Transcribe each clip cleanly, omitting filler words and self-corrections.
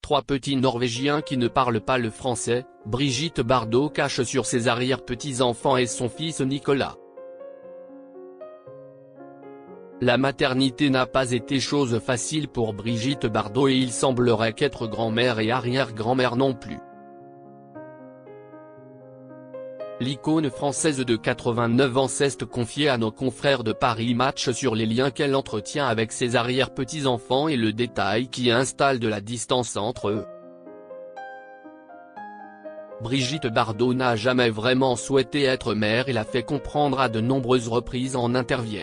3 petits Norvégiens qui ne parlent pas le français, Brigitte Bardot cache sur ses arrière-petits-enfants et son fils Nicolas. La maternité n'a pas été chose facile pour Brigitte Bardot et il semblerait qu'être grand-mère et arrière-grand-mère non plus. L'icône française de 89 ans s'est confiée à nos confrères de Paris Match sur les liens qu'elle entretient avec ses arrière-petits-enfants et le détail qui installe de la distance entre eux. Brigitte Bardot n'a jamais vraiment souhaité être mère et l'a fait comprendre à de nombreuses reprises en interview.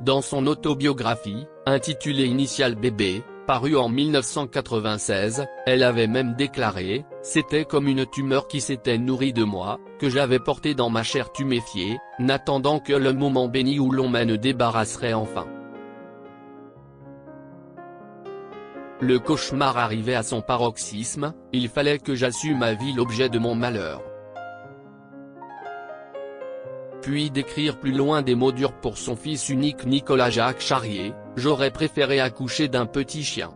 Dans son autobiographie, intitulée Initial Bébé, parue en 1996, elle avait même déclaré « C'était comme une tumeur qui s'était nourrie de moi, que j'avais portée dans ma chair tuméfiée, n'attendant que le moment béni où l'on m'en débarrasserait enfin. » Le cauchemar arrivait à son paroxysme, il fallait que j'assume à vie l'objet de mon malheur. Puis d'écrire plus loin des mots durs pour son fils unique Nicolas Jacques Charrier, « J'aurais préféré accoucher d'un petit chien. »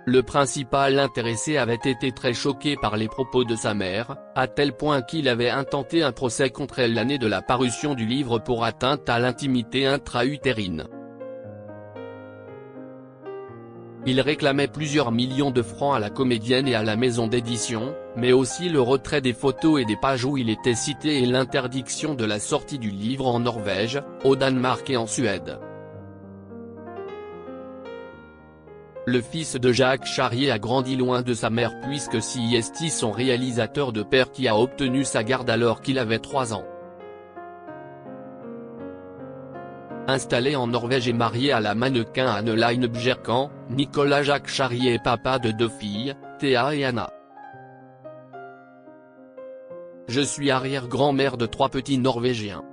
Le principal intéressé avait été très choqué par les propos de sa mère, à tel point qu'il avait intenté un procès contre elle l'année de la parution du livre pour atteinte à l'intimité intra-utérine. Il réclamait plusieurs millions de francs à la comédienne et à la maison d'édition, mais aussi le retrait des photos et des pages où il était cité et l'interdiction de la sortie du livre en Norvège, au Danemark et en Suède. Le fils de Jacques Charrier a grandi loin de sa mère puisque c'est son réalisateur de père qui a obtenu sa garde alors qu'il avait 3 ans. Installé en Norvège et marié à la mannequin Anne-Line Bjerkan, Nicolas Jacques Charrier est papa de 2 filles, Théa et Anna. Je suis arrière-grand-mère de 3 petits Norvégiens.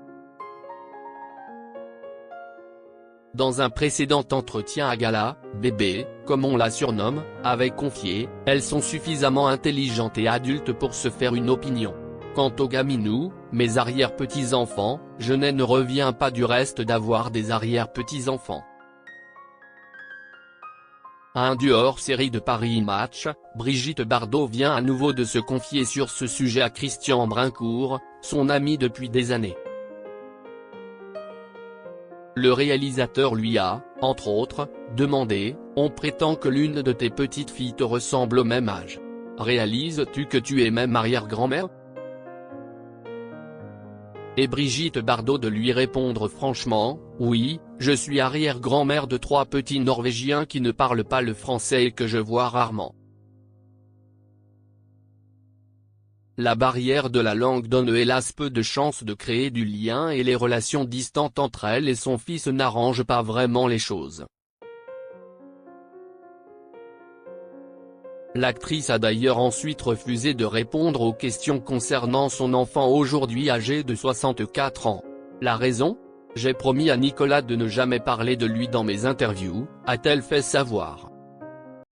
Dans un précédent entretien à Gala, Bébé, comme on la surnomme, avait confié « Elles sont suffisamment intelligentes et adultes pour se faire une opinion. Quant aux gaminous, mes arrière-petits-enfants, je ne reviens pas du reste d'avoir des arrière-petits-enfants. » À un duo hors-série de Paris Match, Brigitte Bardot vient à nouveau de se confier sur ce sujet à Christian Brincourt, son ami depuis des années. Le réalisateur lui a, entre autres, demandé « On prétend que l'une de tes petites filles te ressemble au même âge. Réalises-tu que tu es même arrière-grand-mère ?» Et Brigitte Bardot de lui répondre franchement « Oui, je suis arrière-grand-mère de 3 petits Norvégiens qui ne parlent pas le français et que je vois rarement. » La barrière de la langue donne hélas peu de chances de créer du lien et les relations distantes entre elle et son fils n'arrangent pas vraiment les choses. L'actrice a d'ailleurs ensuite refusé de répondre aux questions concernant son enfant aujourd'hui âgé de 64 ans. La raison ? J'ai promis à Nicolas de ne jamais parler de lui dans mes interviews, a-t-elle fait savoir.